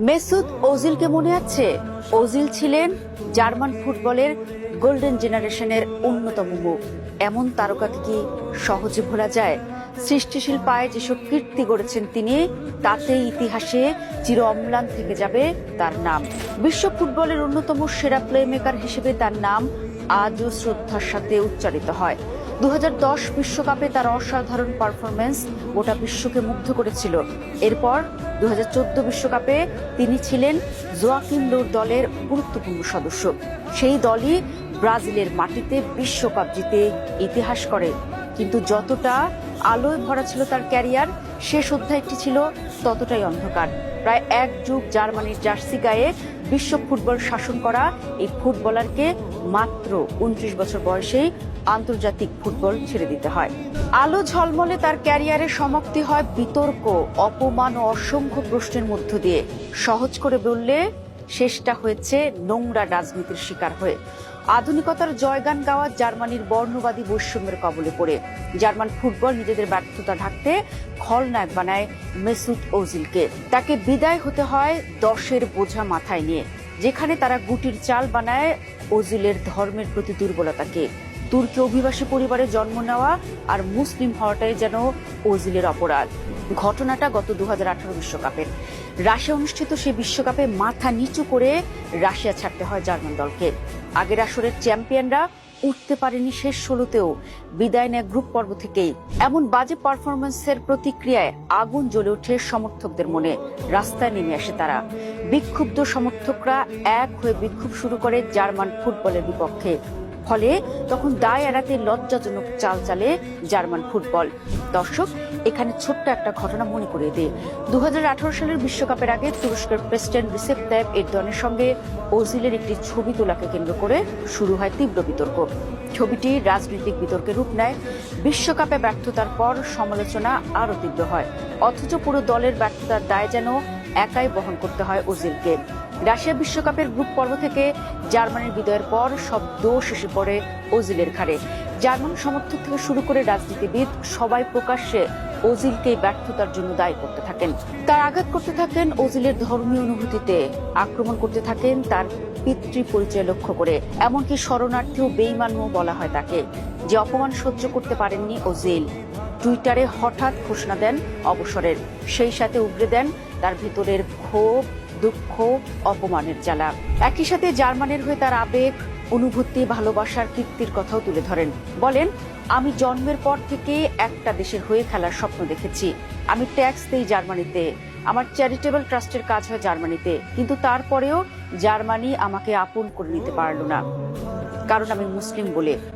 Mesut ওজিলকে মনে আছে? Ozil ছিলেন জার্মান ফুটবলের গোল্ডেন জেনারেশনের অন্যতম মুখ। এমন তারকাকে কি সহজে ভোলা যায়? সৃষ্টিশীল পায়ে যেসব কীর্তি গড়েছেন তিনি, তাতে ইতিহাসে চির অম্লান থেকে যাবে তার নাম। বিশ্ব ফুটবলের অন্যতম সেরা প্লেমেকার হিসেবে তার নাম আজও শ্রদ্ধার সাথে উচ্চারিত হয়। 2010 বিশ্বকাপে তার অসাধারণ পারফরমেন্স গোটা বিশ্বকে মুগ্ধ করেছিল। এরপর 2014 বিশ্বকাপে তিনি ছিলেন জোয়াকিম লোর দলের গুরুত্বপূর্ণ সদস্য। সেই দলই ব্রাজিলের মাটিতে বিশ্বকাপ জিতে ইতিহাস করে। কিন্তু যতটা আলোয় ভরা ছিল তার ক্যারিয়ার, শেষ অধ্যায়টি ছিল ততটাই অন্ধকার। প্রায় এক যুগ জার্মানির জার্সি গায়ে বিশ্ব ফুটবল শাসন করা এই ফুটবলারকে মাত্র 29 বছর বয়সেই আন্তর্জাতিক ফুটবল ছেড়ে দিতে হয়। আলো ঝলমলে তার ক্যারিয়ারের সমাপ্তি হয় বিতর্ক, অপমান ও অসংখ্য প্রশ্নের মধ্য দিয়ে। সহজ করে বললে শেষটা হয়েছে নোংরা রাজনীতির শিকার হয়ে। আধুনিকতার জয়গান গাওয়া জার্মানির বর্ণবাদী বৈষম্যের কবলে পড়ে জার্মান ফুটবল নিজেদের ব্যর্থতা ঢাকতে খলনায়ক বানায় মেসুত ওজিলকে। তাকে বিদায় হতে হয় 10-এর বোঝা মাথায় নিয়ে। যেখানে তারা গুটির চাল বানায় ওজিলের ধর্মের প্রতি দুর্বলতাকে। তুর্কি অভিবাসী পরিবারে জন্ম নেওয়া আর মুসলিম হওয়াটাই যেন ওজিলের অপরাধ। ঘটনাটা গত 2018 বিশ্বকাপের। রাশিয়া অনুষ্ঠিত সেই বিশ্বকাপে মাথা নিচু করে রাশিয়া ছাড়তে হয় জার্মান দলকে। আগের আসরের চ্যাম্পিয়নরা উঠতে পারেনি শেষ 16তেও, বিদায় নেয় গ্রুপ পর্ব থেকেই। এমন বাজে পারফরমেন্সের প্রতিক্রিয়ায় আগুন জ্বলে ওঠে সমর্থকদের মনে। রাস্তায় নেমে আসে তারা। বিক্ষুব্ধ সমর্থকরা এক হয়ে বিক্ষোভ শুরু করে জার্মান ফুটবলের বিপক্ষে। ফলে তখন দায় এড়াতে লজ্জাজনক চাল চালে জার্মান ফুটবল। দর্শক, এখানে ছোট্ট একটা ঘটনা মনে করিয়ে দিই। 2018 সালের বিশ্বকাপের আগে তুরস্কের প্রেসিডেন্ট রিসেপ তাইপ এরদোয়ানের সঙ্গে ওজিলের একটি ছবি তোলাকে কেন্দ্র করে শুরু হয় তীব্র বিতর্ক। ছবিটি রাজনৈতিক বিতর্কের রূপ নেয়। বিশ্বকাপে ব্যর্থতার পর সমালোচনা আরও তীব্র হয়। অথচ পুরো দলের ব্যর্থতার দায় যেন একাই বহন করতে হয় ওজিলকে। রাশিয়া বিশ্বকাপের গ্রুপ পর্ব থেকে জার্মানির বিজয়ের পর সব দোষ এসে পড়ে ওজিলের ঘাড়ে। জার্মান সমর্থক থেকে শুরু করে রাজনীতিবিদ সবাই প্রকাশ্যে ওজিলকে ব্যর্থতার জন্য দায়ী করতে থাকেন। তার আঘাত করতে থাকেন ওজিলের ধর্মীয় অনুভূতিতে, আক্রমণ করতে থাকেন তার পিতৃ পরিচয় লক্ষ্য করে। এমনকি শরণার্থী ও বেঈমানও বলা হয় তাকে। যে অপমান সহ্য করতে পারেননি ওজিল, টুইটারে হঠাৎ ঘোষণা দেন অবসরের। সেই সাথে উগরে দেন তার ভেতরের ক্ষোভ, দুঃখ, অপমানের জ্বালা। একই সাথে জার্মানের হয়ে তার আবেগ, অনুভূতি, ভালোবাসার কীর্তির কথাও তুলে ধরেন। বলেন, আমি জন্মের পর থেকে একটা দেশের হয়ে খেলার স্বপ্ন দেখেছি। আমি ট্যাক্স দেই জার্মানিতে, আমার চ্যারিটেবল ট্রাস্টের কাজ হয় জার্মানিতে, কিন্তু তারপরেও জার্মানি আমাকে আপন করে নিতে পারল না, কারণ আমি মুসলিম বলে।